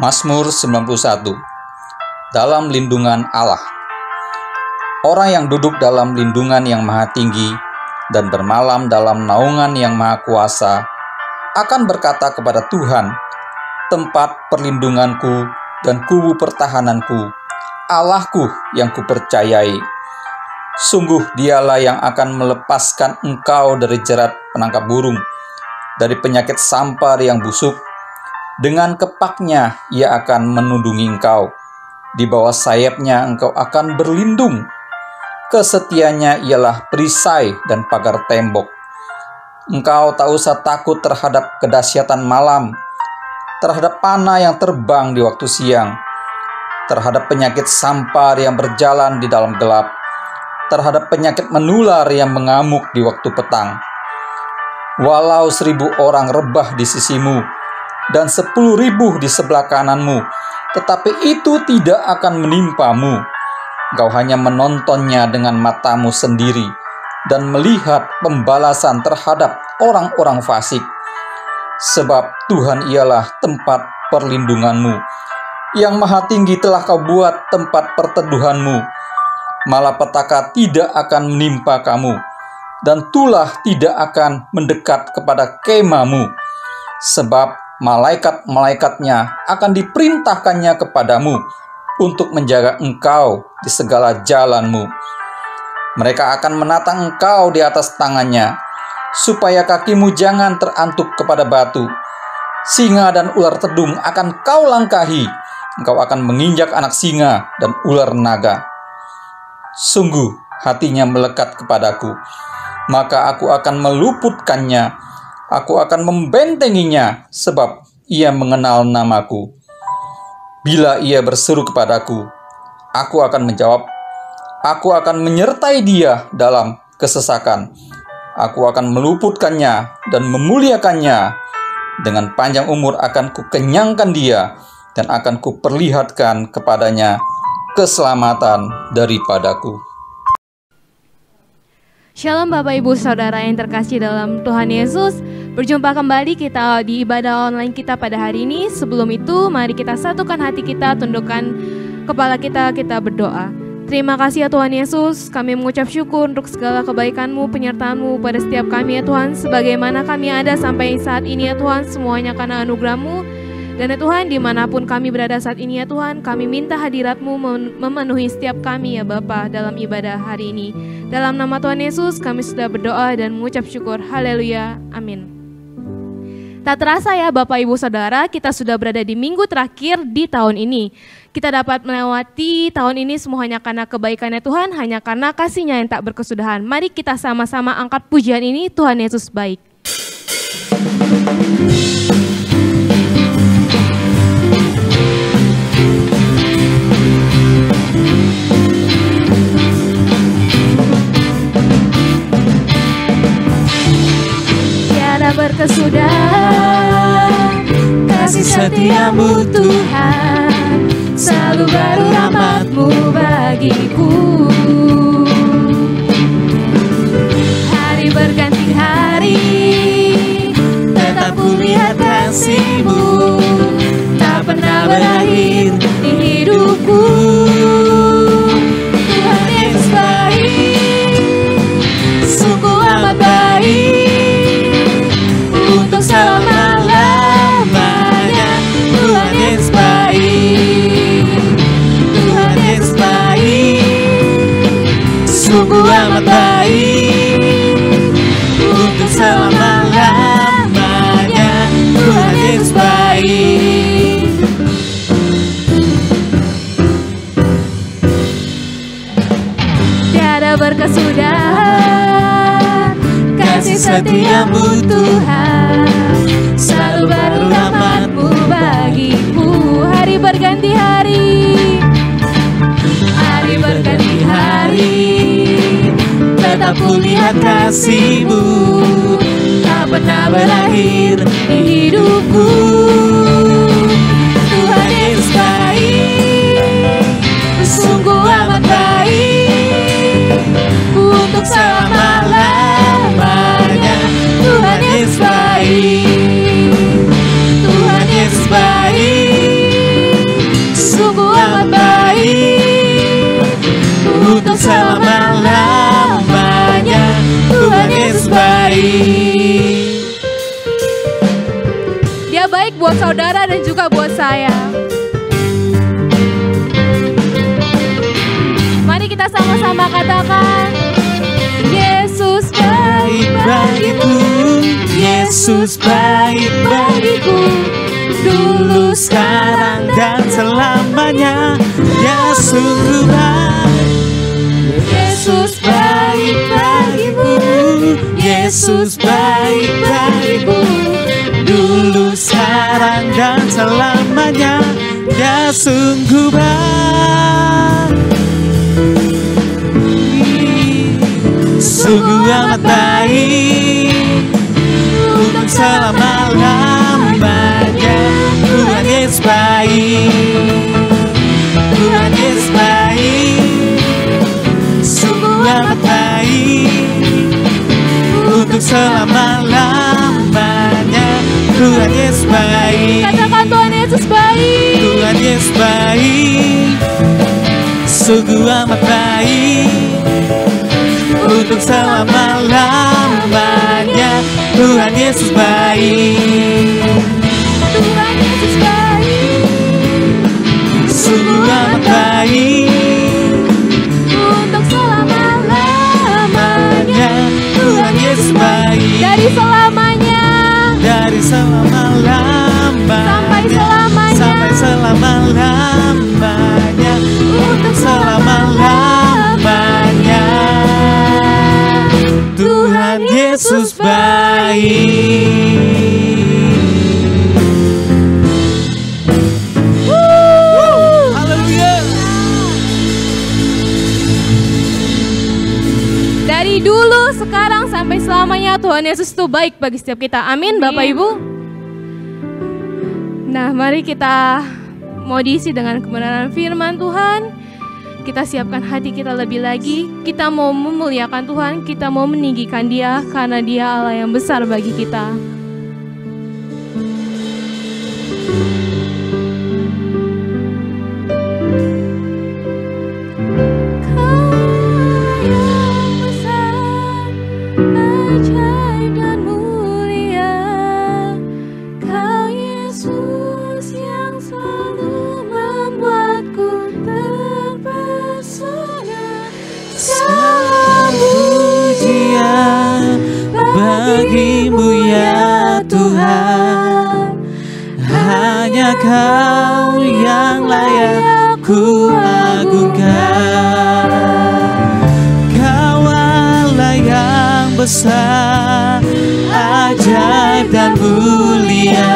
Mazmur 91. Dalam lindungan Allah. Orang yang duduk dalam lindungan yang maha tinggi dan bermalam dalam naungan yang maha kuasa akan berkata kepada Tuhan, tempat perlindunganku dan kubu pertahananku, Allahku yang kupercayai. Sungguh dialah yang akan melepaskan engkau dari jerat penangkap burung, dari penyakit sampar yang busuk. Dengan kepaknya ia akan menundungi engkau. Di bawah sayapnya engkau akan berlindung. Kesetiaannya ialah perisai dan pagar tembok. Engkau tak usah takut terhadap kedahsyatan malam, terhadap panah yang terbang di waktu siang, terhadap penyakit sampar yang berjalan di dalam gelap, terhadap penyakit menular yang mengamuk di waktu petang. Walau 1.000 orang rebah di sisimu dan 10.000 di sebelah kananmu, tetapi itu tidak akan menimpamu. Engkau hanya menontonnya dengan matamu sendiri dan melihat pembalasan terhadap orang-orang fasik. Sebab Tuhan ialah tempat perlindunganmu. Yang maha tinggi telah kau buat tempat perteduhanmu. Malapetaka tidak akan menimpa kamu, dan tulah tidak akan mendekat kepada kemahmu. Sebab malaikat-malaikatnya akan diperintahkannya kepadamu untuk menjaga engkau di segala jalanmu. Mereka akan menatang engkau di atas tangannya, supaya kakimu jangan terantuk kepada batu. Singa dan ular tedung akan kau langkahi, engkau akan menginjak anak singa dan ular naga. Sungguh hatinya melekat kepadaku, maka aku akan meluputkannya. Aku akan membentenginya, sebab ia mengenal namaku. Bila ia berseru kepadaku, aku akan menjawab. Aku akan menyertai dia dalam kesesakan. Aku akan meluputkannya dan memuliakannya. Dengan panjang umur akan kukenyangkan dia, dan akan kuperlihatkan kepadanya keselamatan daripadaku. Shalom Bapak Ibu Saudara yang terkasih dalam Tuhan Yesus. Berjumpa kembali kita di ibadah online kita pada hari ini. Sebelum itu mari kita satukan hati kita, tundukkan kepala kita berdoa. Terima kasih ya Tuhan Yesus, kami mengucap syukur untuk segala kebaikan-Mu, penyertaan-Mu pada setiap kami ya Tuhan. Sebagaimana kami ada sampai saat ini ya Tuhan, semuanya karena anugerah-Mu. Dan ya Tuhan, dimanapun kami berada saat ini ya Tuhan, kami minta hadirat-Mu memenuhi setiap kami ya Bapa dalam ibadah hari ini. Dalam nama Tuhan Yesus kami sudah berdoa dan mengucap syukur. Haleluya, amin. Tak terasa ya Bapak Ibu Saudara, kita sudah berada di minggu terakhir di tahun ini. Kita dapat melewati tahun ini semua hanya karena kebaikannya Tuhan, hanya karena kasih-Nya yang tak berkesudahan. Mari kita sama-sama angkat pujian ini, Tuhan Yesus baik. Berkesudahan kasih setia-Mu Tuhan, selalu baru rahmat-Mu bagiku. Hari berganti hari, tetap ku lihat kasih-Mu, tak pernah berakhir di hidupku. Tuhan Yesus baik, sungguh amat baik. Untuk selama-lamanya Tuhan Yesus baik. Tuhan Yesus baik, sungguh amat baik. Untuk selama-lamanya Tuhan Yesus baik. Tiada berkesudahan kasih setia-Mu Tuhan, selalu baru rahmat-Mu bagiku. Hari berganti hari, hari berganti hari, tetap ku lihat kasih-Mu, tak pernah berakhir di hidupku. Tuhan Yesus baik, sungguh amat baik. Untuk selama-lamanya Tuhan Yesus baik. Tuhan Yesus baik, saudara dan juga buat saya. Mari kita sama-sama katakan, Yesus baik bagiku, Yesus baik bagiku, dulu, sekarang, dan selamanya. Dia sungguh baik. Yesus baik bagiku, Yesus baik bagiku, dulu, sekarang, dan selamanya. Dia sungguh baik, sungguh amat baik, untuk selama-lamanya. Tuhan Yesus baik, Tuhan Yesus baik, sungguh amat baik, untuk selama-lamanya. Tuhan Yesus baik. Katakan Tuhan Yesus baik. Tuhan Yesus baik, sungguh amat baik, untuk selama-lamanya. Tuhan Yesus baik, Tuhan Yesus baik, sungguh amat baik, untuk selama-lamanya. Tuhan Yesus baik, Dari selamanya dari selama-lamanya sampai selama-lamanya, untuk selama-lamanya. Tuhan Yesus baik. Haleluya. dari dulu, sekarang, sampai selamanya Tuhan Yesus itu baik bagi setiap kita. Amin, Bapak Ibu. Nah, mari kita mau diisi dengan kebenaran firman Tuhan. Kita siapkan hati kita lebih lagi. Kita mau memuliakan Tuhan, kita mau meninggikan Dia, karena Dia Allah yang besar bagi kita. Bagimu ya Tuhan, hanya Kau yang layak ku agungkan. Kau Allah yang besar, ajaib dan mulia.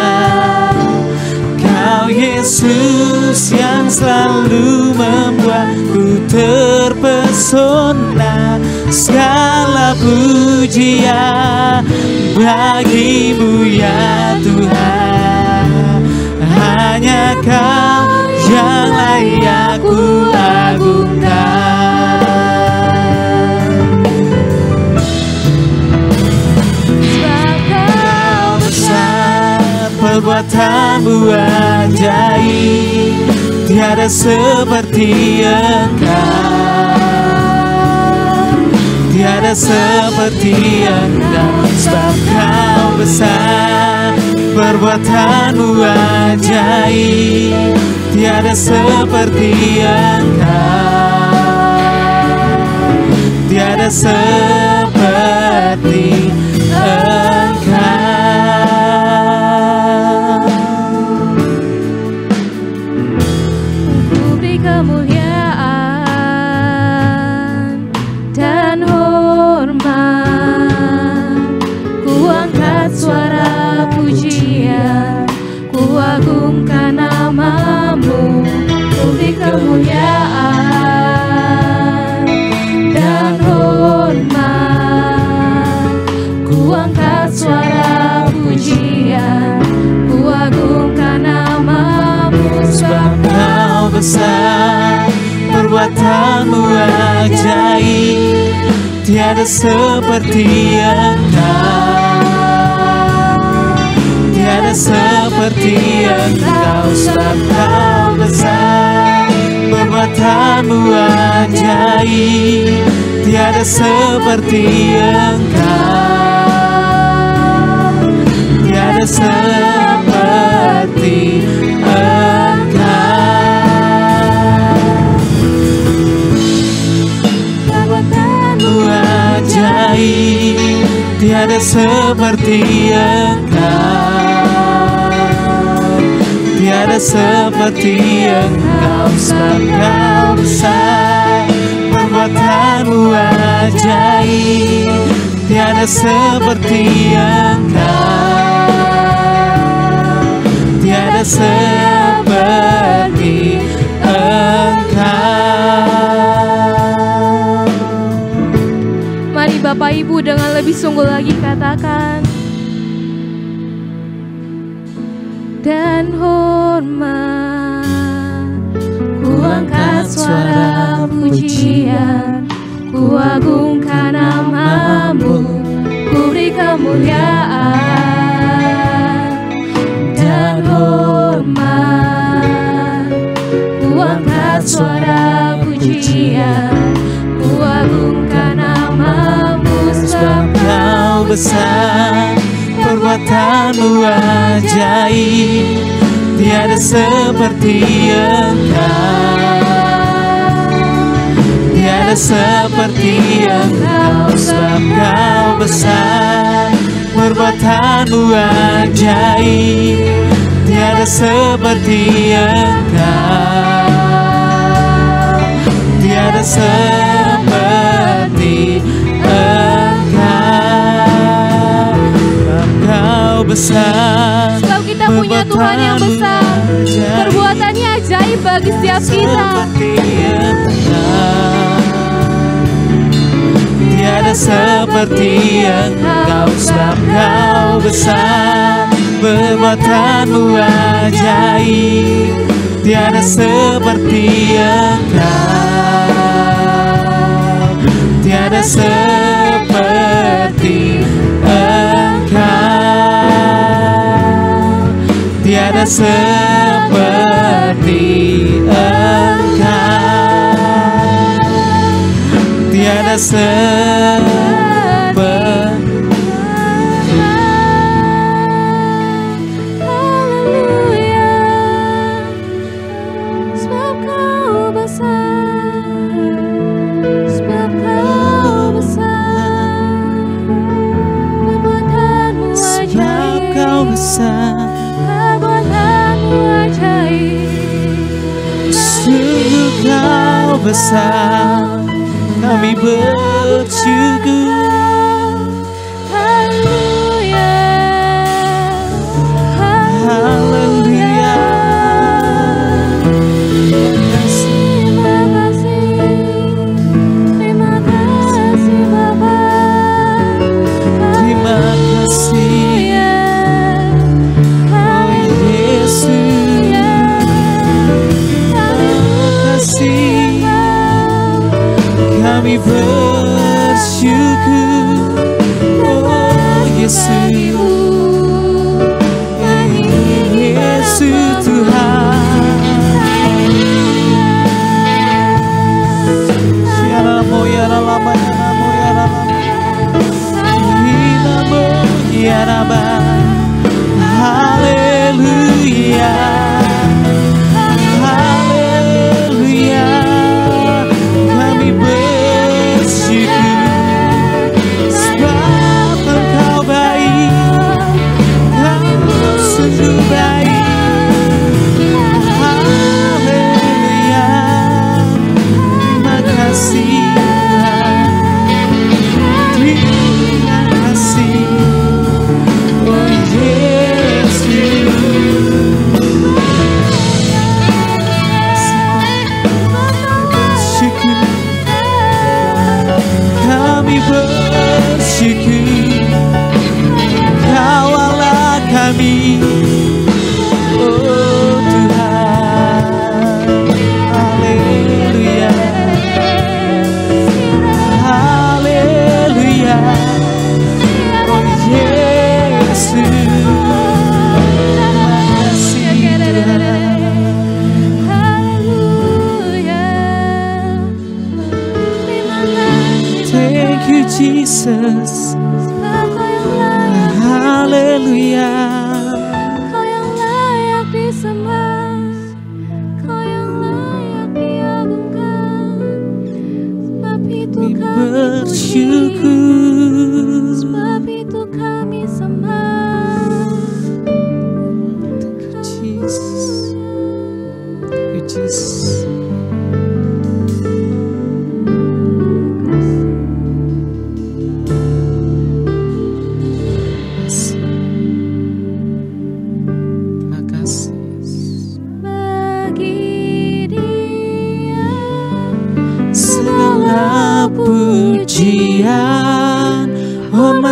Kau Yesus yang selalu membuatku terpesona. Segala pujian bagimu ya Tuhan, hanya Kau yang layak ku agungkan. Sebab Kau besar, perbuatanmu ajaib, tiada seperti Engkau. Tiada seperti Engkau, sebab Kau besar, perbuatanmu ajaib, tiada seperti Engkau. Tiada seperti Engkau. Ku beri kemuliaan dan hormat, ku angkat suara pujian, ku agungkan namamu. Ku beri kemuliaan dan hormat, ku angkat suara pujian, ku agungkan namamu. Sebab Kau besar, perbuatanmu ajaib, tiada seperti Engkau. Tiada seperti Engkau, sebab Kau besar, perbuatanmu ajaib, tiada seperti Engkau. Tiada seperti tiada seperti Engkau, tiada seperti Engkau, sebab Kau besar, perbuatanmu ajaib, tiada seperti Engkau, tiada seperti Engkau. Mari Bapak Ibu dengan lebih sungguh lagi katakan, dan hormat, ku angkat suara pujian, ku agungkan nama-Mu, ku beri kemuliaan. Dan hormat, ku angkat suara pujian, ku agungkan nama-Mu, sebab Kau besar, perbuatanmu ajaib, tiada seperti Engkau, tiada seperti Engkau, sebab Kau besar, perbuatanmu ajaib, tiada seperti Engkau, tiada seperti Engkau. Kau besar, sebab kita punya Tuhan yang besar, perbuatannya ajaib bagi setiap kita. Tiada seperti Engkau, sebab Kau besar, perbuatanmu ajaib, tiada seperti Engkau, tiada seperti Engkau, tiada seperti Engkau, tiada seperti. Haleluya, sebab Kau besar, sebab Kau besar, perbuatanmu Sebab ajaib, Kau besar, perbuatanmu ajaib. sungguh Kau besar, kami bersyukur. Haleluya, Haleluya. terima kasih, terima kasih Bapa. Terima kasih, oh Yesus. Terima kasih, kami bersyukur, oh Yesus. Yesus Tuhan. Siaramo yaralama yaramo yaralama Inamo yaraba. Haleluya, haleluya, kami bersyukur, sebab Engkau baik, Kau sungguh baik. Haleluya, terima kasih Tuhan, terima kasih, oh Yesus. Bersyukur, kami bersyukur, Kau Allah kami, oh Tuhan. Haleluya, haleluya, oh Yesus. Terima kasih Tuhan. Thank you Jesus. Haleluya. Kau yang layak disembah, Kau yang layak diagungkan, sebab itu kami puji, Bersyukur. sebab itu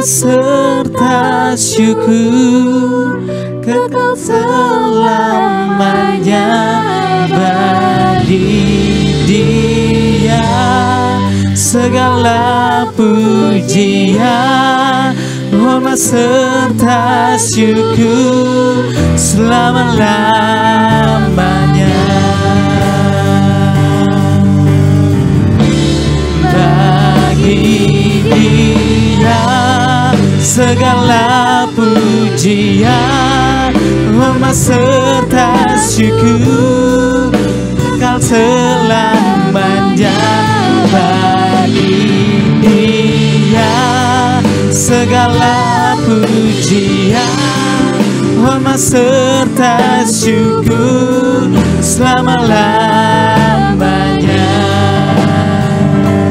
serta syukur kekal selamanya bagi Dia. Segala pujian, hormat serta syukur selama-lamanya bagi Dia. Segala pujian, hormat serta syukur kekal selamanya bagi Dia. Segala pujian, hormat serta syukur selama-lamanya.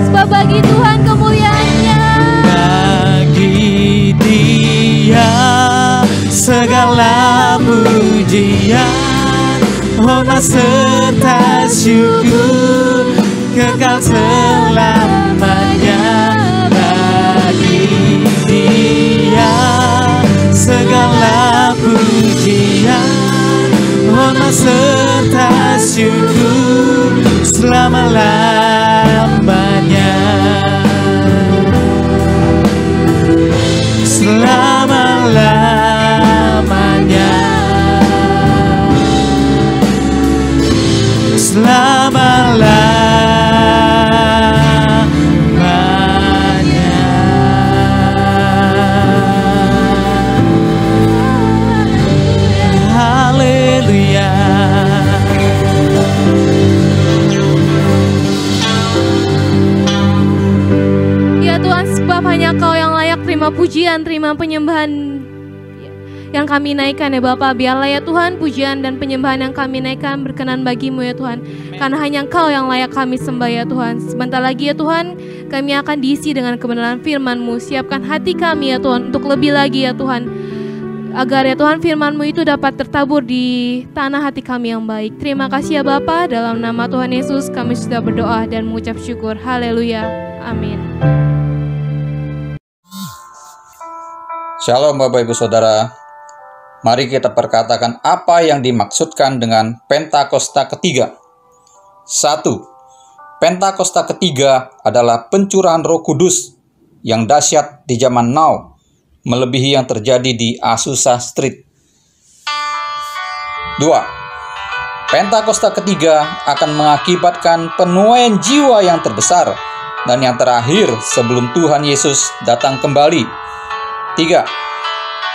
Sebab bagi Tuhan kemuliaannya, bagi Dia segala pujian, hormat serta syukur kekal selamanya bagi Dia. Segala pujian, hormat serta syukur selama-lamanya. Selama-lamanya. Selama-lamanya. Haleluya. ya Tuhan, sebab hanya Kau yang layak terima pujian, terima penyembahan yang kami naikkan ya Bapa. Biarlah ya Tuhan pujian dan penyembahan yang kami naikkan berkenan bagi-Mu ya Tuhan. Karena hanya Engkau yang layak kami sembah ya Tuhan. Sebentar lagi ya Tuhan, kami akan diisi dengan kebenaran firman-Mu. Siapkan hati kami ya Tuhan untuk lebih lagi ya Tuhan, agar ya Tuhan firman-Mu itu dapat tertabur di tanah hati kami yang baik. Terima kasih ya Bapa, dalam nama Tuhan Yesus kami sudah berdoa dan mengucap syukur. Haleluya. Amin. Shalom Bapak Ibu Saudara. Mari kita perkatakan apa yang dimaksudkan dengan Pentakosta ketiga. 1. Pentakosta ketiga adalah pencurahan Roh Kudus yang dahsyat di zaman now, melebihi yang terjadi di Azusa Street. 2. Pentakosta ketiga akan mengakibatkan penuaian jiwa yang terbesar dan yang terakhir sebelum Tuhan Yesus datang kembali. 3.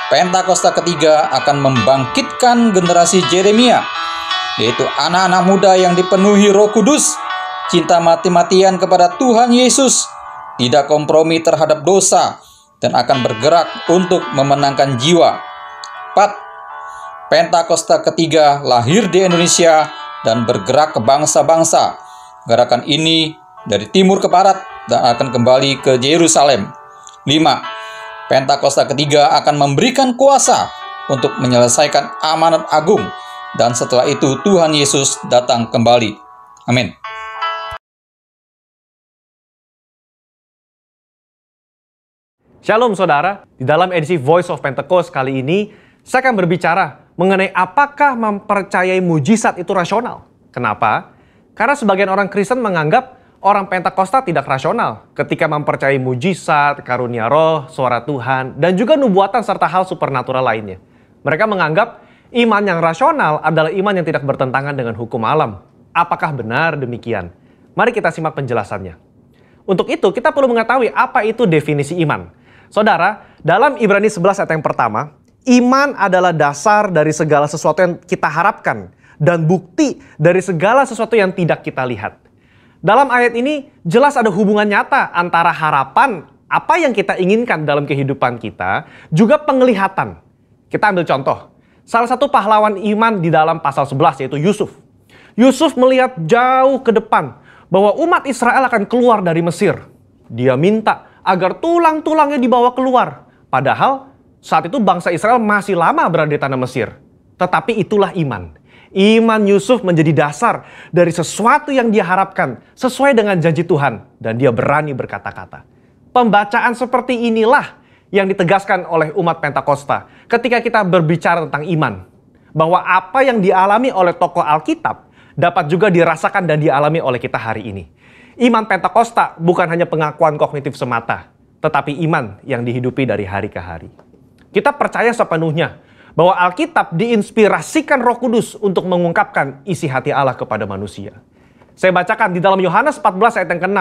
Pentakosta ketiga akan membangkitkan generasi Yeremia, yaitu anak-anak muda yang dipenuhi Roh Kudus, cinta mati-matian kepada Tuhan Yesus, tidak kompromi terhadap dosa, dan akan bergerak untuk memenangkan jiwa. 4. Pentakosta ketiga lahir di Indonesia dan bergerak ke bangsa-bangsa. Gerakan ini dari timur ke barat dan akan kembali ke Yerusalem. 5. Pentakosta ketiga akan memberikan kuasa untuk menyelesaikan amanat agung, dan setelah itu Tuhan Yesus datang kembali. Amin. Shalom saudara, di dalam edisi Voice of Pentecost kali ini, saya akan berbicara mengenai apakah mempercayai mujizat itu rasional. Kenapa? Karena sebagian orang Kristen menganggap orang Pentakosta tidak rasional ketika mempercayai mujizat, karunia roh, suara Tuhan, dan juga nubuatan serta hal supernatural lainnya. Mereka menganggap iman yang rasional adalah iman yang tidak bertentangan dengan hukum alam. Apakah benar demikian? Mari kita simak penjelasannya. Untuk itu, kita perlu mengetahui apa itu definisi iman. Saudara, dalam Ibrani 11 ayat yang pertama, iman adalah dasar dari segala sesuatu yang kita harapkan dan bukti dari segala sesuatu yang tidak kita lihat. Dalam ayat ini jelas ada hubungan nyata antara harapan, apa yang kita inginkan dalam kehidupan kita, juga penglihatan. Kita ambil contoh. Salah satu pahlawan iman di dalam pasal 11 yaitu Yusuf. Yusuf melihat jauh ke depan bahwa umat Israel akan keluar dari Mesir. Dia minta agar tulang-tulangnya dibawa keluar. Padahal saat itu bangsa Israel masih lama berada di tanah Mesir. Tetapi itulah iman. Iman Yusuf menjadi dasar dari sesuatu yang dia harapkan sesuai dengan janji Tuhan. Dan dia berani berkata-kata. Pembacaan seperti inilah yang ditegaskan oleh umat Pentakosta ketika kita berbicara tentang iman. Bahwa apa yang dialami oleh tokoh Alkitab dapat juga dirasakan dan dialami oleh kita hari ini. Iman Pentakosta bukan hanya pengakuan kognitif semata, tetapi iman yang dihidupi dari hari ke hari. Kita percaya sepenuhnya bahwa Alkitab diinspirasikan Roh Kudus untuk mengungkapkan isi hati Allah kepada manusia. Saya bacakan di dalam Yohanes 14 ayat yang ke-6.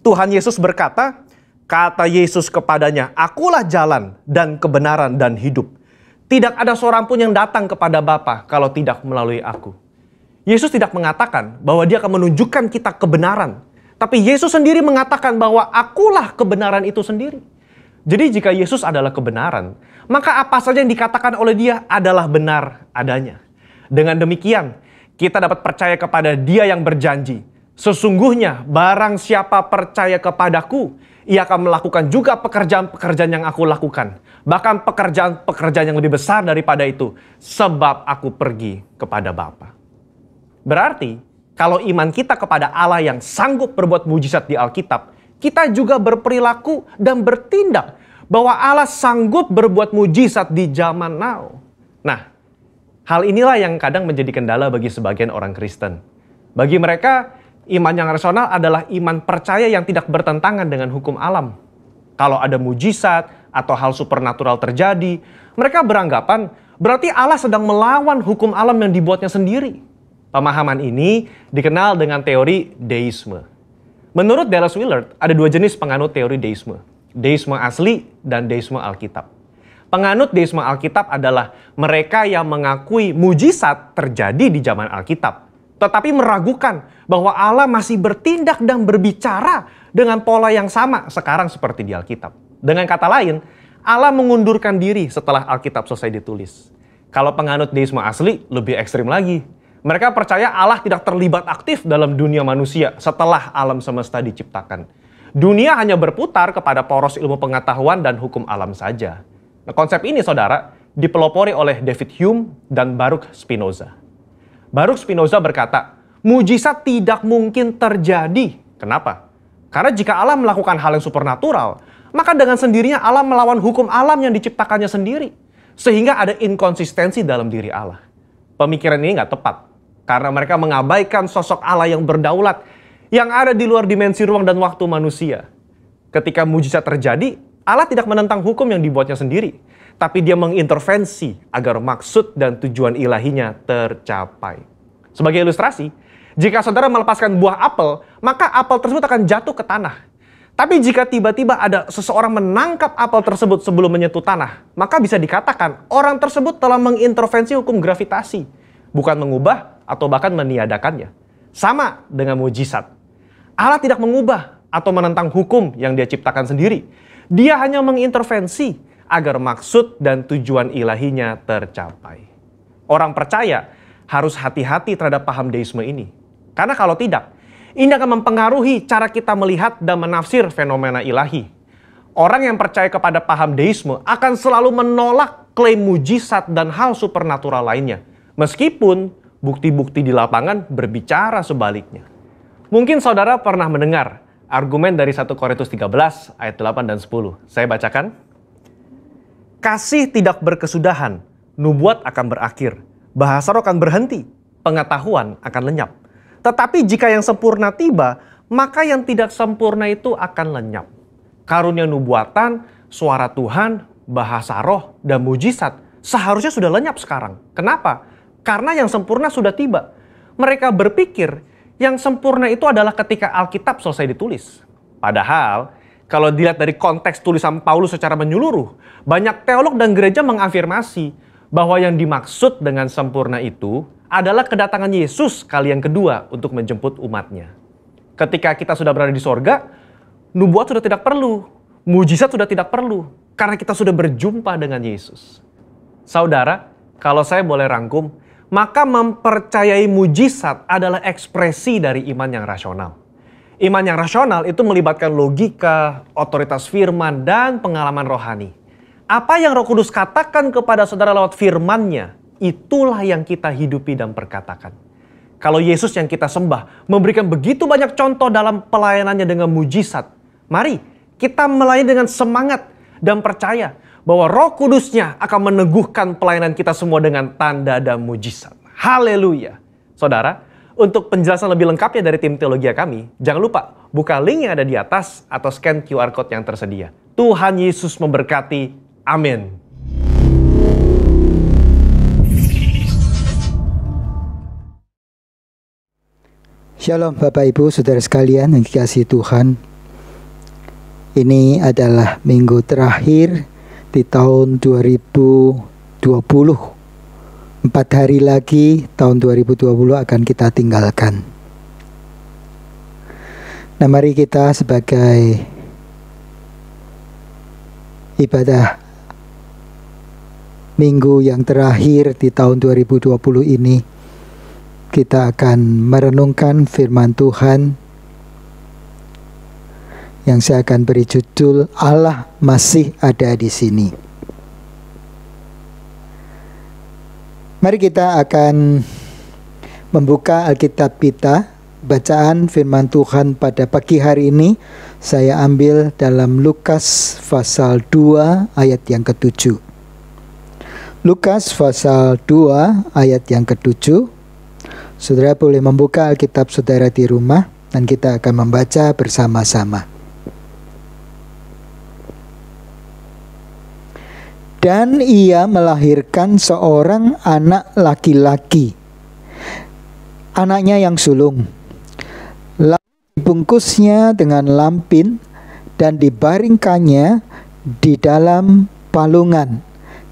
Tuhan Yesus berkata, kata Yesus kepadanya, "Akulah jalan dan kebenaran dan hidup. Tidak ada seorang pun yang datang kepada Bapa kalau tidak melalui aku." Yesus tidak mengatakan bahwa dia akan menunjukkan kita kebenaran. Tapi Yesus sendiri mengatakan bahwa akulah kebenaran itu sendiri. Jadi jika Yesus adalah kebenaran, maka apa saja yang dikatakan oleh dia adalah benar adanya. Dengan demikian, kita dapat percaya kepada dia yang berjanji. Sesungguhnya barang siapa percaya kepadaku, ia akan melakukan juga pekerjaan-pekerjaan yang aku lakukan. Bahkan pekerjaan-pekerjaan yang lebih besar daripada itu, sebab aku pergi kepada Bapa. Berarti, kalau iman kita kepada Allah yang sanggup berbuat mujizat di Alkitab, kita juga berperilaku dan bertindak bahwa Allah sanggup berbuat mujizat di zaman now. Nah, hal inilah yang kadang menjadi kendala bagi sebagian orang Kristen. Bagi mereka, iman yang rasional adalah iman percaya yang tidak bertentangan dengan hukum alam. Kalau ada mujizat atau hal supernatural terjadi, mereka beranggapan berarti Allah sedang melawan hukum alam yang dibuatnya sendiri. Pemahaman ini dikenal dengan teori deisme. Menurut Dallas Willard, ada dua jenis penganut teori deisme. Deisme asli dan deisme Alkitab. Penganut deisme Alkitab adalah mereka yang mengakui mujizat terjadi di zaman Alkitab, tetapi meragukan bahwa Allah masih bertindak dan berbicara dengan pola yang sama sekarang seperti di Alkitab. Dengan kata lain, Allah mengundurkan diri setelah Alkitab selesai ditulis. Kalau penganut deisme asli, lebih ekstrim lagi. Mereka percaya Allah tidak terlibat aktif dalam dunia manusia setelah alam semesta diciptakan. Dunia hanya berputar kepada poros ilmu pengetahuan dan hukum alam saja. Nah, konsep ini, saudara, dipelopori oleh David Hume dan Baruch Spinoza. Baruch Spinoza berkata, mujizat tidak mungkin terjadi. Kenapa? Karena jika Allah melakukan hal yang supernatural, maka dengan sendirinya Allah melawan hukum alam yang diciptakannya sendiri. Sehingga ada inkonsistensi dalam diri Allah. Pemikiran ini nggak tepat. Karena mereka mengabaikan sosok Allah yang berdaulat, yang ada di luar dimensi ruang dan waktu manusia. Ketika mujizat terjadi, Allah tidak menentang hukum yang dibuatnya sendiri. Tapi dia mengintervensi agar maksud dan tujuan ilahinya tercapai. Sebagai ilustrasi, jika saudara melepaskan buah apel, maka apel tersebut akan jatuh ke tanah. Tapi jika tiba-tiba ada seseorang menangkap apel tersebut sebelum menyentuh tanah, maka bisa dikatakan orang tersebut telah mengintervensi hukum gravitasi, bukan mengubah atau bahkan meniadakannya. Sama dengan mujizat. Allah tidak mengubah atau menentang hukum yang dia ciptakan sendiri. Dia hanya mengintervensi agar maksud dan tujuan ilahinya tercapai. Orang percaya harus hati-hati terhadap paham deisme ini. Karena kalau tidak, ini akan mempengaruhi cara kita melihat dan menafsir fenomena ilahi. Orang yang percaya kepada paham deisme akan selalu menolak klaim mujizat dan hal supernatural lainnya. Meskipun bukti-bukti di lapangan berbicara sebaliknya. Mungkin saudara pernah mendengar argumen dari 1 Korintus 13 ayat 8 dan 10. Saya bacakan. Kasih tidak berkesudahan, nubuat akan berakhir, bahasa roh akan berhenti, pengetahuan akan lenyap. Tetapi jika yang sempurna tiba, maka yang tidak sempurna itu akan lenyap. Karunia nubuatan, suara Tuhan, bahasa roh, dan mujizat seharusnya sudah lenyap sekarang. Kenapa? Karena yang sempurna sudah tiba. Mereka berpikir yang sempurna itu adalah ketika Alkitab selesai ditulis. Padahal, kalau dilihat dari konteks tulisan Paulus secara menyeluruh, banyak teolog dan gereja mengafirmasi bahwa yang dimaksud dengan sempurna itu adalah kedatangan Yesus kali yang kedua untuk menjemput umatnya. Ketika kita sudah berada di sorga, nubuat sudah tidak perlu, mujizat sudah tidak perlu, karena kita sudah berjumpa dengan Yesus. Saudara, kalau saya boleh rangkum, maka mempercayai mujizat adalah ekspresi dari iman yang rasional. Iman yang rasional itu melibatkan logika, otoritas firman, dan pengalaman rohani. Apa yang Roh Kudus katakan kepada saudara lewat firman-Nya, itulah yang kita hidupi dan perkatakan. Kalau Yesus yang kita sembah memberikan begitu banyak contoh dalam pelayanannya dengan mujizat, mari kita melayani dengan semangat dan percaya bahwa Roh Kudus-Nya akan meneguhkan pelayanan kita semua dengan tanda dan mujizat. Haleluya. Saudara, untuk penjelasan lebih lengkapnya dari tim Teologia kami, jangan lupa buka link yang ada di atas atau scan QR Code yang tersedia. Tuhan Yesus memberkati. Amin. Shalom Bapak Ibu Saudara sekalian yang dikasihi Tuhan. Ini adalah minggu terakhir di tahun 2020. 4 hari lagi tahun 2020 akan kita tinggalkan. Nah, mari kita sebagai ibadah minggu yang terakhir di tahun 2020 ini, kita akan merenungkan firman Tuhan yang saya akan beri judul Allah masih ada di sini. Mari kita akan membuka Alkitab kita. Bacaan firman Tuhan pada pagi hari ini saya ambil dalam Lukas pasal 2 ayat yang ke-7. Lukas pasal 2 ayat yang ke-7. Saudara boleh membuka Alkitab saudara di rumah dan kita akan membaca bersama-sama. Dan ia melahirkan seorang anak laki-laki, anaknya yang sulung. Lalu dibungkusnya dengan lampin dan dibaringkannya di dalam palungan,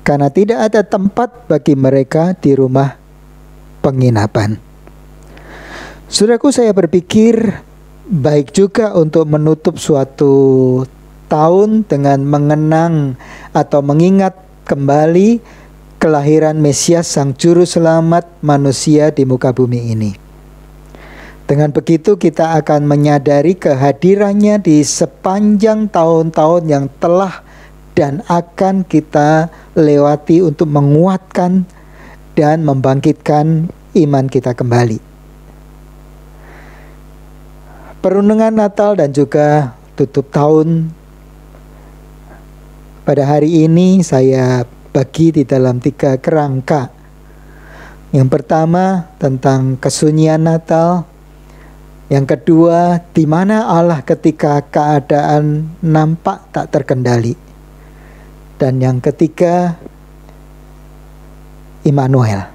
karena tidak ada tempat bagi mereka di rumah penginapan. Saudaraku, saya berpikir baik juga untuk menutup suatu tahun dengan mengenang atau mengingat kembali kelahiran Mesias Sang Juru Selamat manusia di muka bumi ini. Dengan begitu kita akan menyadari kehadirannya di sepanjang tahun-tahun yang telah dan akan kita lewati untuk menguatkan dan membangkitkan iman kita kembali. Perenungan Natal dan juga tutup tahun pada hari ini saya bagi di dalam 3 kerangka. Yang pertama tentang kesunyian Natal. Yang kedua, di mana Allah ketika keadaan nampak tak terkendali. Dan yang ketiga, Immanuel.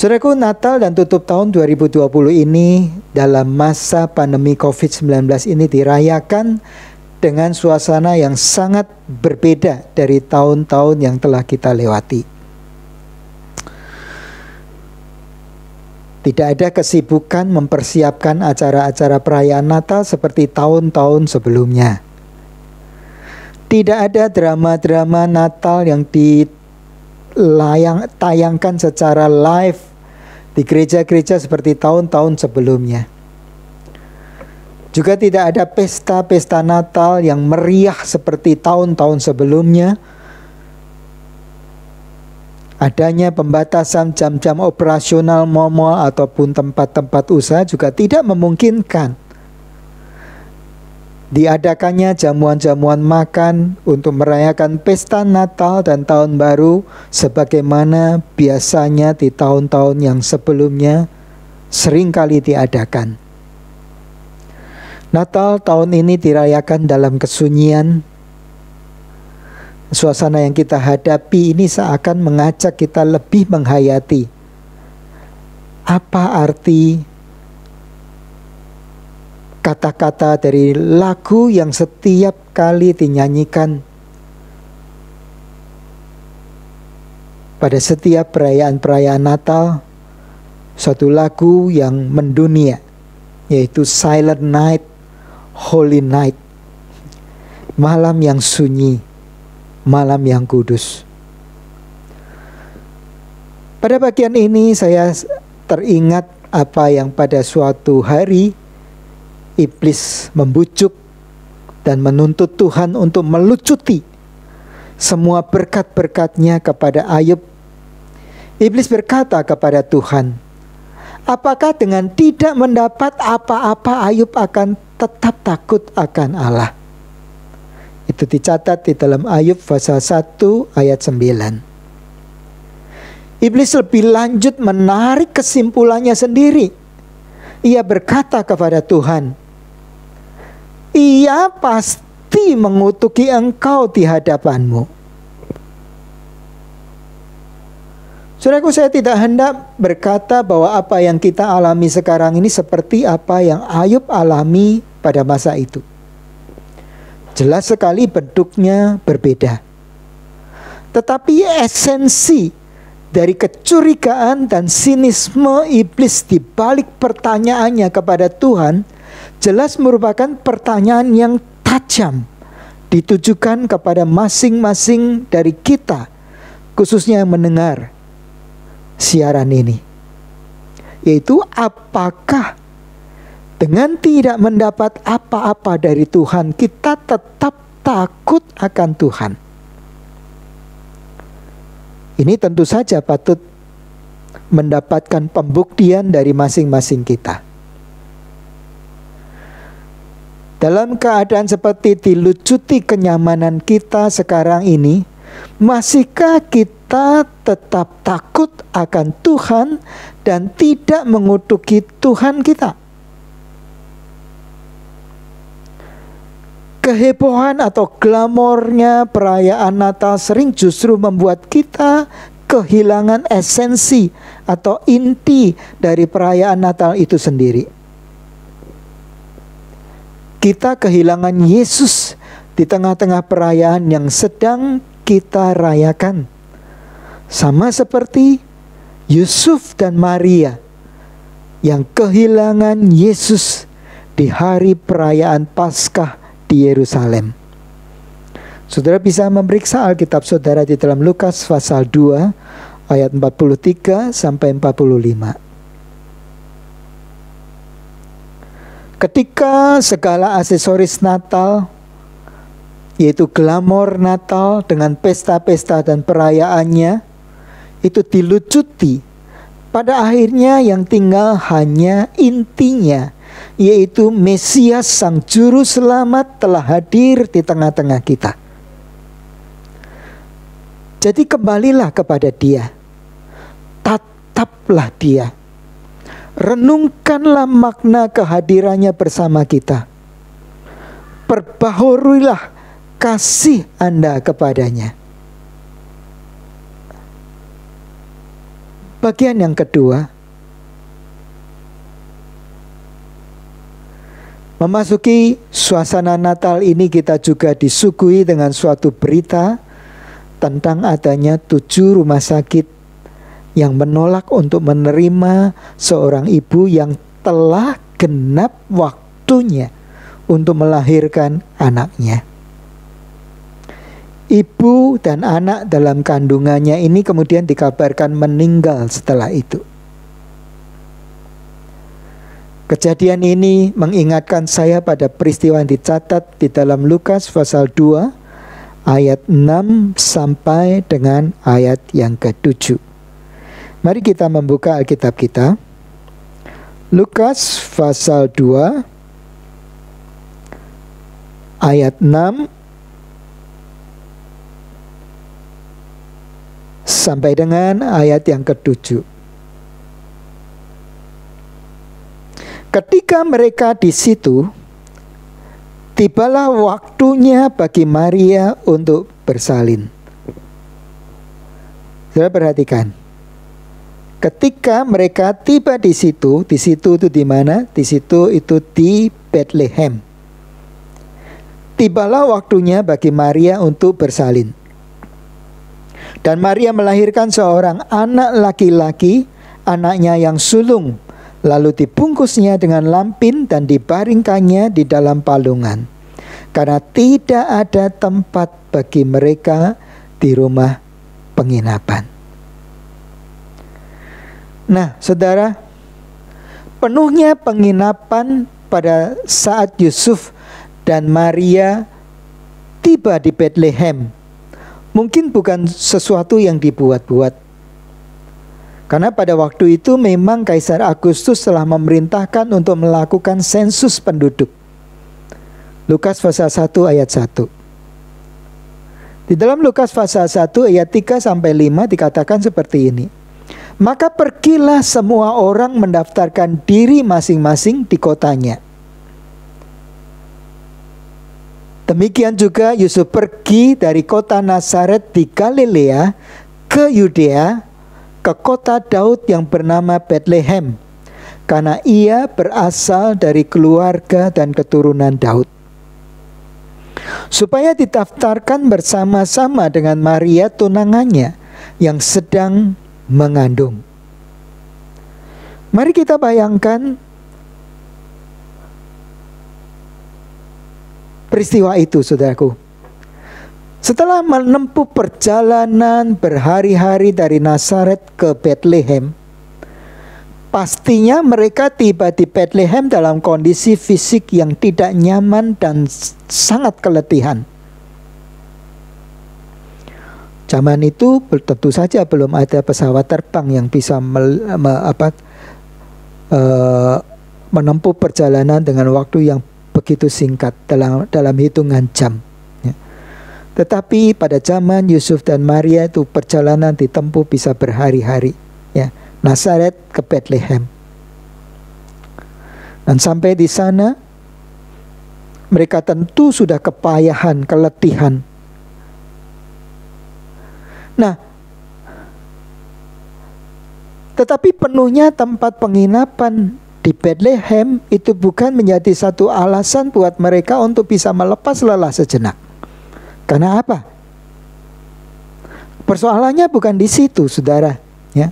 Saudaraku, Natal dan tutup tahun 2020 ini dalam masa pandemi COVID-19 ini dirayakan dengan suasana yang sangat berbeda dari tahun-tahun yang telah kita lewati. Tidak ada kesibukan mempersiapkan acara-acara perayaan Natal seperti tahun-tahun sebelumnya. Tidak ada drama-drama Natal yang ditayangkan secara live di gereja-gereja seperti tahun-tahun sebelumnya. Juga tidak ada pesta-pesta Natal yang meriah seperti tahun-tahun sebelumnya. Adanya pembatasan jam-jam operasional mal-mal ataupun tempat-tempat usaha juga tidak memungkinkan diadakannya jamuan-jamuan makan untuk merayakan pesta Natal dan Tahun Baru sebagaimana biasanya di tahun-tahun yang sebelumnya seringkali diadakan. Natal tahun ini dirayakan dalam kesunyian. Suasana yang kita hadapi ini seakan mengajak kita lebih menghayati apa arti kata-kata dari lagu yang setiap kali dinyanyikan pada setiap perayaan-perayaan Natal. Suatu lagu yang mendunia, yaitu Silent Night, Holy Night, malam yang sunyi, malam yang kudus. Pada bagian ini saya teringat apa yang pada suatu hari iblis membujuk dan menuntut Tuhan untuk melucuti semua berkat-berkat-Nya kepada Ayub. Iblis berkata kepada Tuhan, apakah dengan tidak mendapat apa-apa Ayub akan tetap takut akan Allah? Itu dicatat di dalam Ayub pasal 1 ayat 9. Iblis lebih lanjut menarik kesimpulannya sendiri. Ia berkata kepada Tuhan, ia pasti mengutuki engkau di hadapanmu. Saudaraku, saya tidak hendak berkata bahwa apa yang kita alami sekarang ini seperti apa yang Ayub alami pada masa itu. Jelas sekali bentuknya berbeda. Tetapi esensi dari kecurigaan dan sinisme iblis di balik pertanyaannya kepada Tuhan jelas merupakan pertanyaan yang tajam, ditujukan kepada masing-masing dari kita, khususnya yang mendengar siaran ini, yaitu apakah dengan tidak mendapat apa-apa dari Tuhan kita tetap takut akan Tuhan? Ini tentu saja patut mendapatkan pembuktian dari masing-masing kita. Dalam keadaan seperti dilucuti kenyamanan kita sekarang ini, masihkah kita tetap takut akan Tuhan dan tidak mengutuki Tuhan kita? Kehebohan atau glamornya perayaan Natal sering justru membuat kita kehilangan esensi atau inti dari perayaan Natal itu sendiri. Kita kehilangan Yesus di tengah-tengah perayaan yang sedang kita rayakan. Sama seperti Yusuf dan Maria yang kehilangan Yesus di hari perayaan Paskah di Yerusalem. Saudara bisa memeriksa Alkitab saudara di dalam Lukas pasal 2 ayat 43 sampai 45. Ketika segala aksesoris Natal, yaitu glamor Natal dengan pesta-pesta dan perayaannya, itu dilucuti, pada akhirnya yang tinggal hanya intinya, yaitu Mesias Sang Juru Selamat telah hadir di tengah-tengah kita. Jadi kembalilah kepada Dia, tataplah Dia, renungkanlah makna kehadirannya bersama kita, perbaharuilah kasih Anda kepadanya. Bagian yang kedua, memasuki suasana Natal ini kita juga disuguhi dengan suatu berita tentang adanya 7 rumah sakit yang menolak untuk menerima seorang ibu yang telah genap waktunya untuk melahirkan anaknya. Ibu dan anak dalam kandungannya ini kemudian dikabarkan meninggal setelah itu. Kejadian ini mengingatkan saya pada peristiwa yang dicatat di dalam Lukas pasal 2 ayat 6 sampai dengan ayat yang ke-7. Mari kita membuka Alkitab kita. Lukas pasal 2 ayat 6 sampai dengan ayat yang ke-7. Ketika mereka di situ, tibalah waktunya bagi Maria untuk bersalin. Saudara perhatikan. Ketika mereka tiba di situ itu di mana? Di situ itu di Bethlehem. Tibalah waktunya bagi Maria untuk bersalin. Dan Maria melahirkan seorang anak laki-laki, anaknya yang sulung. Lalu dibungkusnya dengan lampin dan dibaringkannya di dalam palungan. Karena tidak ada tempat bagi mereka di rumah penginapan. Nah, saudara, penuhnya penginapan pada saat Yusuf dan Maria tiba di Bethlehem mungkin bukan sesuatu yang dibuat-buat. Karena pada waktu itu memang Kaisar Agustus telah memerintahkan untuk melakukan sensus penduduk. Lukas pasal 1 ayat 1. Di dalam Lukas pasal 1 ayat 3-5 dikatakan seperti ini. Maka pergilah semua orang mendaftarkan diri masing-masing di kotanya. Demikian juga Yusuf pergi dari kota Nazaret di Galilea ke Yudea, ke kota Daud yang bernama Betlehem, karena ia berasal dari keluarga dan keturunan Daud, supaya didaftarkan bersama-sama dengan Maria tunangannya yang sedang mengandung. Mari kita bayangkan peristiwa itu, saudaraku. Setelah menempuh perjalanan berhari-hari dari Nazaret ke Betlehem, pastinya mereka tiba di Betlehem dalam kondisi fisik yang tidak nyaman dan sangat keletihan. Zaman itu tentu saja belum ada pesawat terbang yang bisa menempuh perjalanan dengan waktu yang begitu singkat dalam hitungan jam. Tetapi pada zaman Yusuf dan Maria itu perjalanan ditempuh bisa berhari-hari, ya, Nazaret ke Betlehem. Dan sampai di sana mereka tentu sudah kepayahan, keletihan. Nah, tetapi penuhnya tempat penginapan di Betlehem itu bukan menjadi satu alasan buat mereka untuk bisa melepas lelah sejenak. Karena apa? Persoalannya bukan di situ, saudara, ya.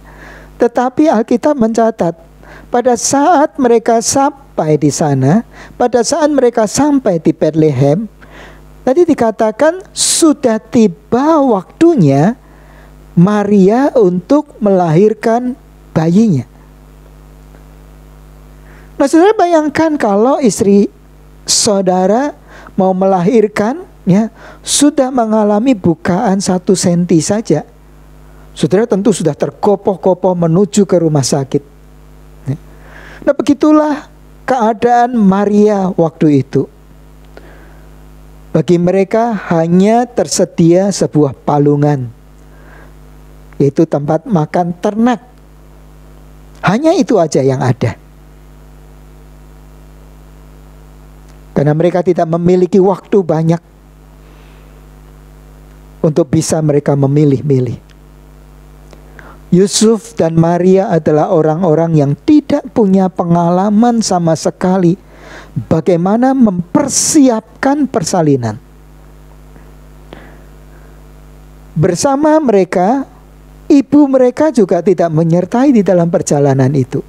Tetapi Alkitab mencatat pada saat mereka sampai di sana, pada saat mereka sampai di Betlehem, tadi dikatakan sudah tiba waktunya Maria untuk melahirkan bayinya. Nah, saudara bayangkan kalau istri saudara mau melahirkan, ya, sudah mengalami bukaan 1 senti saja, saudara tentu sudah terkopoh-kopoh menuju ke rumah sakit. Nah, begitulah keadaan Maria waktu itu. Bagi mereka hanya tersedia sebuah palungan, yaitu tempat makan ternak. Hanya itu aja yang ada. Karena mereka tidak memiliki waktu banyak untuk bisa mereka memilih-milih. Yusuf dan Maria adalah orang-orang yang tidak punya pengalaman sama sekali bagaimana mempersiapkan persalinan. Bersama mereka, ibu mereka juga tidak menyertai di dalam perjalanan itu.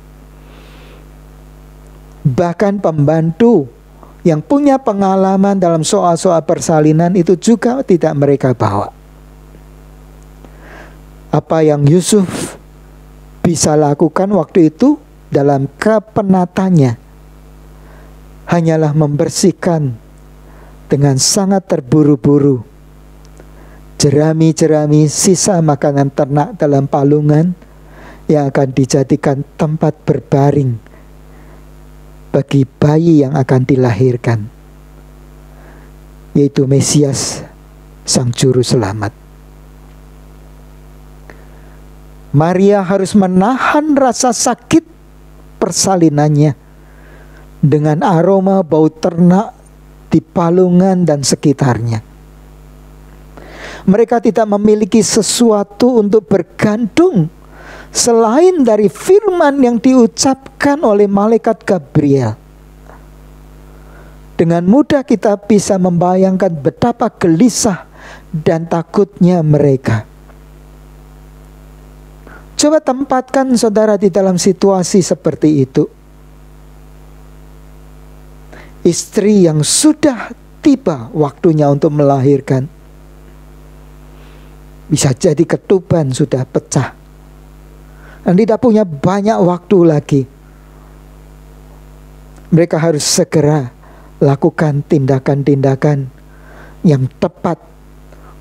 Bahkan pembantu yang punya pengalaman dalam soal-soal persalinan itu juga tidak mereka bawa. Apa yang Yusuf bisa lakukan waktu itu dalam kepenatannya hanyalah membersihkan dengan sangat terburu-buru jerami-jerami sisa makanan ternak dalam palungan yang akan dijadikan tempat berbaring bagi bayi yang akan dilahirkan, yaitu Mesias, Sang Juru Selamat. Maria harus menahan rasa sakit persalinannya dengan aroma bau ternak di palungan dan sekitarnya. Mereka tidak memiliki sesuatu untuk bergantung selain dari firman yang diucapkan oleh malaikat Gabriel. Dengan mudah kita bisa membayangkan betapa gelisah dan takutnya mereka. Coba tempatkan saudara di dalam situasi seperti itu. Istri yang sudah tiba waktunya untuk melahirkan, bisa jadi ketuban sudah pecah dan tidak punya banyak waktu lagi. Mereka harus segera lakukan tindakan-tindakan yang tepat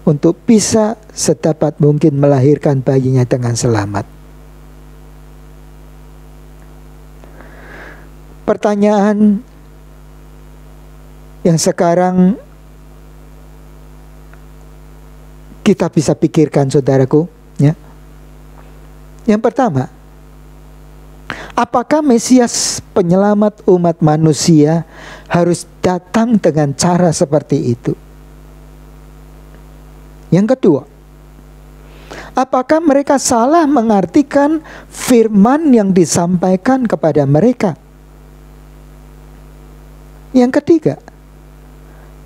untuk bisa sedapat mungkin melahirkan bayinya dengan selamat. Pertanyaan yang sekarang kita bisa pikirkan, saudaraku, ya. Yang pertama, apakah Mesias penyelamat umat manusia harus datang dengan cara seperti itu? Yang kedua, apakah mereka salah mengartikan firman yang disampaikan kepada mereka? Yang ketiga,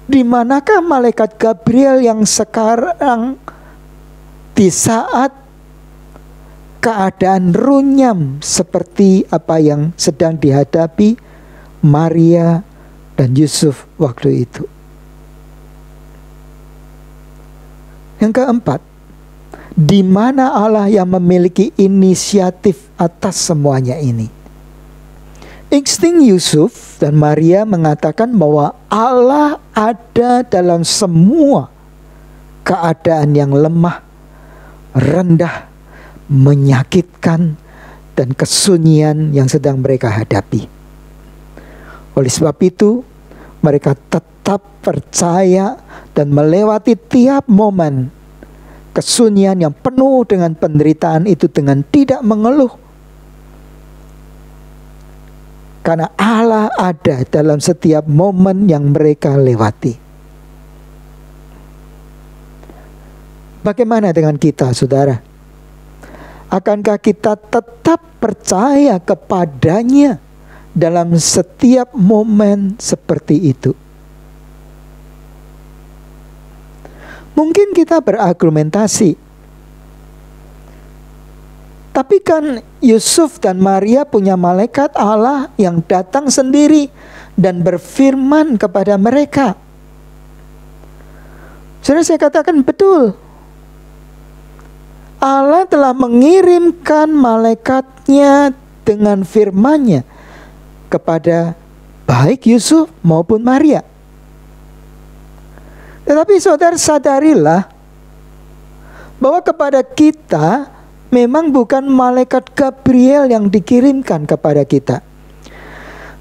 di manakah malaikat Gabriel yang sekarang di saat keadaan runyam seperti apa yang sedang dihadapi Maria dan Yusuf waktu itu? Yang keempat, di mana Allah yang memiliki inisiatif atas semuanya ini? Insting Yusuf dan Maria mengatakan bahwa Allah ada dalam semua keadaan yang lemah, rendah, menyakitkan, dan kesunyian yang sedang mereka hadapi. Oleh sebab itu, mereka tetap percaya dan melewati tiap momen kesunyian yang penuh dengan penderitaan itu dengan tidak mengeluh. Karena Allah ada dalam setiap momen yang mereka lewati. Bagaimana dengan kita, saudara? Akankah kita tetap percaya kepadanya dalam setiap momen seperti itu? Mungkin kita berargumentasi, tapi kan Yusuf dan Maria punya malaikat Allah yang datang sendiri dan berfirman kepada mereka. Saudara, saya katakan betul. Allah telah mengirimkan malaikatnya dengan firman-Nya kepada baik Yusuf maupun Maria. Tetapi saudara sadarilah bahwa kepada kita memang bukan malaikat Gabriel yang dikirimkan kepada kita,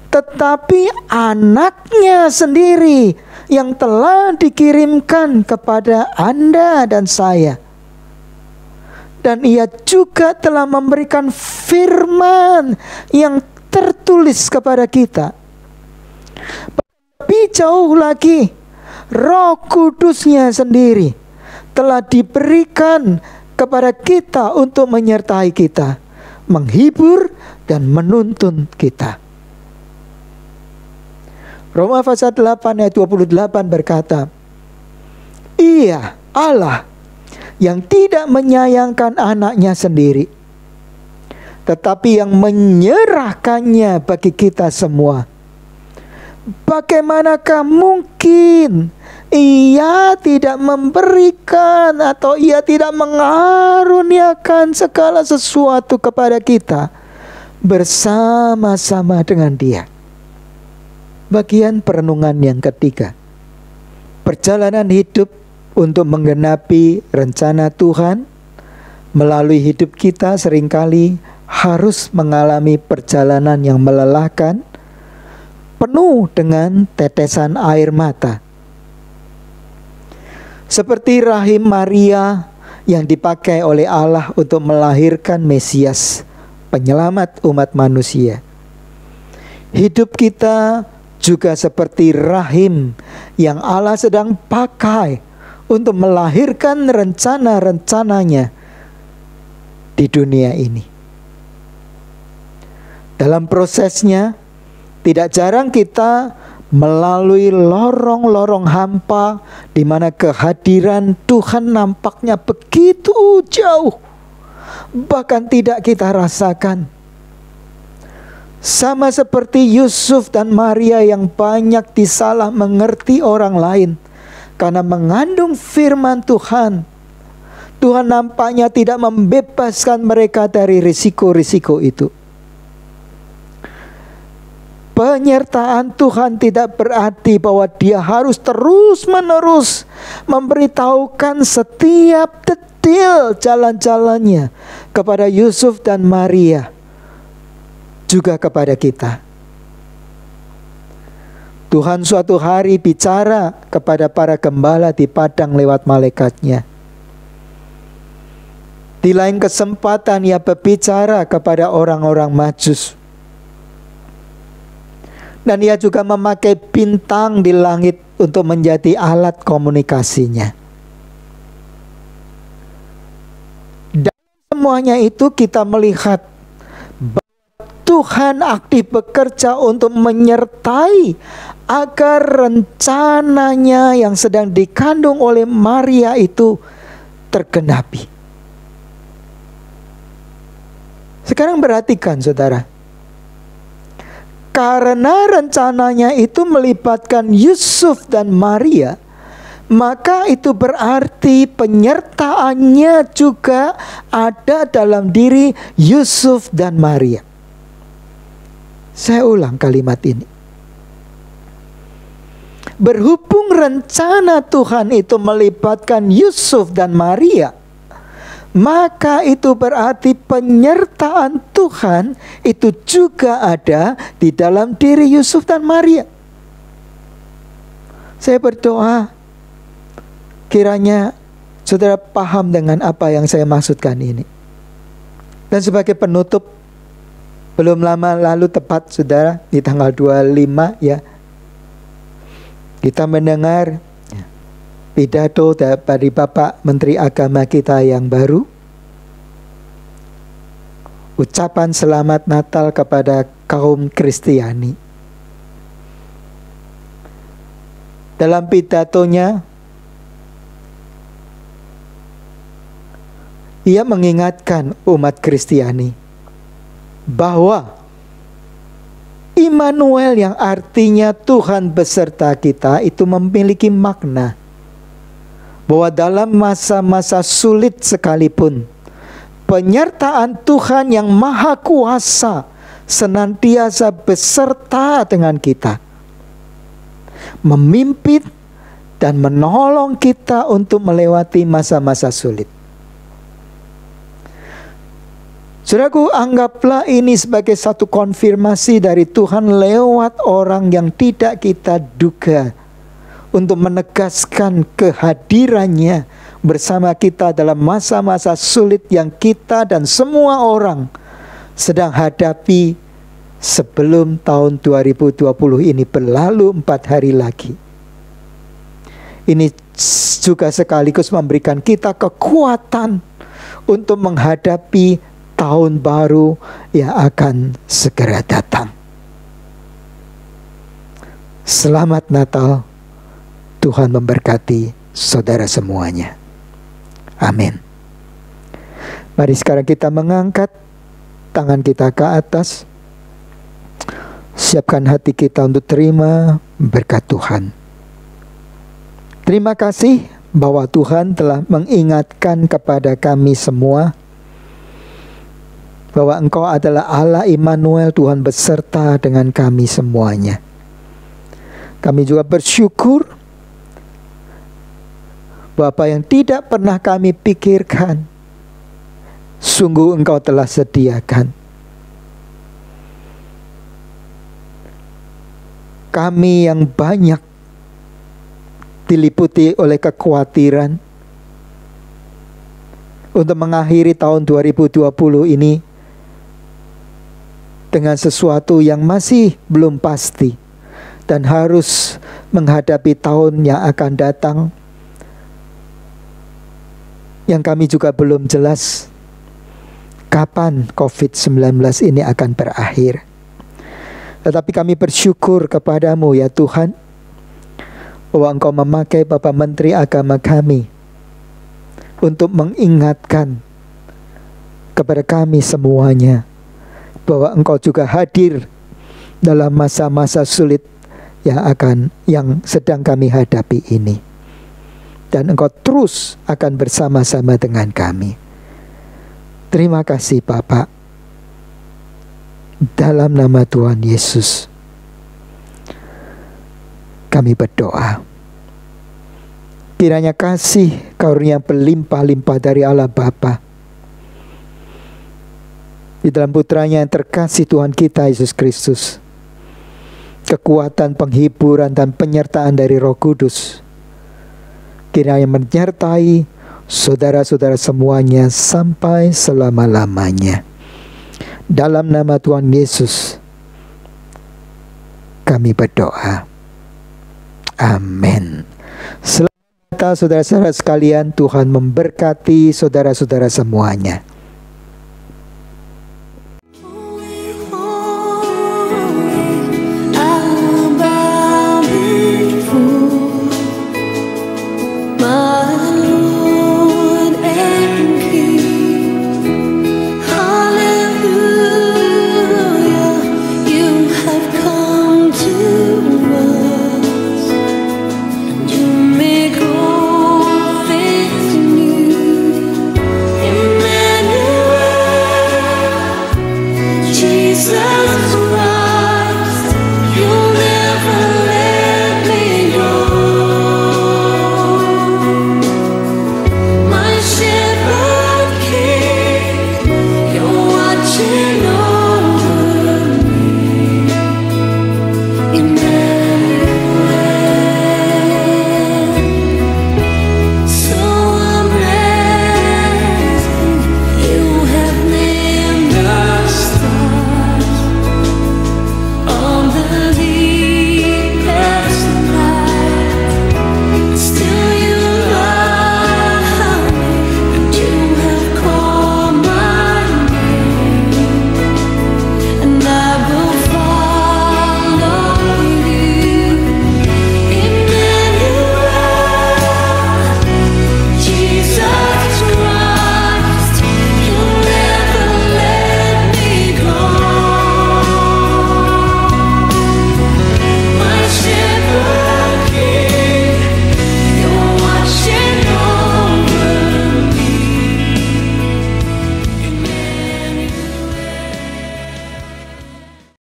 tetapi anaknya sendiri yang telah dikirimkan kepada Anda dan saya. Dan ia juga telah memberikan firman yang tertulis kepada kita. Lebih jauh lagi, Roh Kudus-Nya sendiri telah diberikan kepada kita untuk menyertai kita, menghibur dan menuntun kita. Roma pasal 8 ayat 28 berkata, Ia Allah yang tidak menyayangkan anaknya sendiri, tetapi yang menyerahkannya bagi kita semua. Bagaimanakah mungkin Ia tidak memberikan atau Ia tidak mengaruniakan segala sesuatu kepada kita bersama-sama dengan Dia? Bagian perenungan yang ketiga, perjalanan hidup untuk menggenapi rencana Tuhan melalui hidup kita seringkali harus mengalami perjalanan yang melelahkan, penuh dengan tetesan air mata. Seperti rahim Maria yang dipakai oleh Allah untuk melahirkan Mesias, penyelamat umat manusia. Hidup kita juga seperti rahim yang Allah sedang pakai untuk melahirkan rencana-rencananya di dunia ini. Dalam prosesnya, tidak jarang kita melalui lorong-lorong hampa di mana kehadiran Tuhan nampaknya begitu jauh, bahkan tidak kita rasakan. Sama seperti Yusuf dan Maria yang banyak disalah mengerti orang lain karena mengandung firman Tuhan. Tuhan nampaknya tidak membebaskan mereka dari risiko-risiko itu. Penyertaan Tuhan tidak berarti bahwa Dia harus terus-menerus memberitahukan setiap detil jalan-jalannya kepada Yusuf dan Maria, juga kepada kita. Tuhan suatu hari bicara kepada para gembala di padang lewat malaikatnya. Di lain kesempatan ia berbicara kepada orang-orang Majus. Dan ia juga memakai bintang di langit untuk menjadi alat komunikasinya. Dan semuanya itu kita melihat Tuhan aktif bekerja untuk menyertai agar rencananya yang sedang dikandung oleh Maria itu tergenapi. Sekarang perhatikan saudara. Karena rencananya itu melibatkan Yusuf dan Maria, maka itu berarti penyertaannya juga ada dalam diri Yusuf dan Maria. Saya ulang kalimat ini. Berhubung rencana Tuhan itu melibatkan Yusuf dan Maria, maka itu berarti penyertaan Tuhan itu juga ada di dalam diri Yusuf dan Maria. Saya berdoa kiranya saudara paham dengan apa yang saya maksudkan ini. Dan sebagai penutup, belum lama lalu tepat saudara di tanggal 25 ya, kita mendengar pidato dari Bapak Menteri Agama kita yang baru. Ucapan selamat Natal kepada kaum Kristiani. Dalam pidatonya, ia mengingatkan umat Kristiani bahwa Immanuel yang artinya Tuhan beserta kita itu memiliki makna. Bahwa dalam masa-masa sulit sekalipun, penyertaan Tuhan yang Maha Kuasa senantiasa beserta dengan kita, memimpin dan menolong kita untuk melewati masa-masa sulit. Saudaraku, anggaplah ini sebagai satu konfirmasi dari Tuhan lewat orang yang tidak kita duga, untuk menegaskan kehadirannya bersama kita dalam masa-masa sulit yang kita dan semua orang sedang hadapi sebelum tahun 2020 ini berlalu 4 hari lagi. Ini juga sekaligus memberikan kita kekuatan untuk menghadapi tahun baru yang akan segera datang. Selamat Natal. Tuhan memberkati saudara semuanya. Amin. Mari sekarang kita mengangkat tangan kita ke atas. Siapkan hati kita untuk terima berkat Tuhan. Terima kasih bahwa Tuhan telah mengingatkan kepada kami semua bahwa Engkau adalah Allah Immanuel, Tuhan beserta dengan kami semuanya. Kami juga bersyukur bahwa apa yang tidak pernah kami pikirkan, sungguh Engkau telah sediakan. Kami yang banyak diliputi oleh kekhawatiran untuk mengakhiri tahun 2020 ini dengan sesuatu yang masih belum pasti dan harus menghadapi tahun yang akan datang yang kami juga belum jelas kapan COVID-19 ini akan berakhir. Tetapi kami bersyukur kepadamu ya Tuhan, bahwa Engkau memakai Bapak Menteri Agama kami untuk mengingatkan kepada kami semuanya bahwa Engkau juga hadir dalam masa-masa sulit yang sedang kami hadapi ini. Dan Engkau terus akan bersama-sama dengan kami. Terima kasih Bapak. Dalam nama Tuhan Yesus kami berdoa. Kiranya kasih karunia berlimpah-limpah dari Allah Bapa di dalam putranya yang terkasih Tuhan kita Yesus Kristus, kekuatan, penghiburan dan penyertaan dari Roh Kudus kiranya menyertai saudara-saudara semuanya sampai selama-lamanya. Dalam nama Tuhan Yesus kami berdoa. Amin. Selamat saudara-saudara sekalian, Tuhan memberkati saudara-saudara semuanya.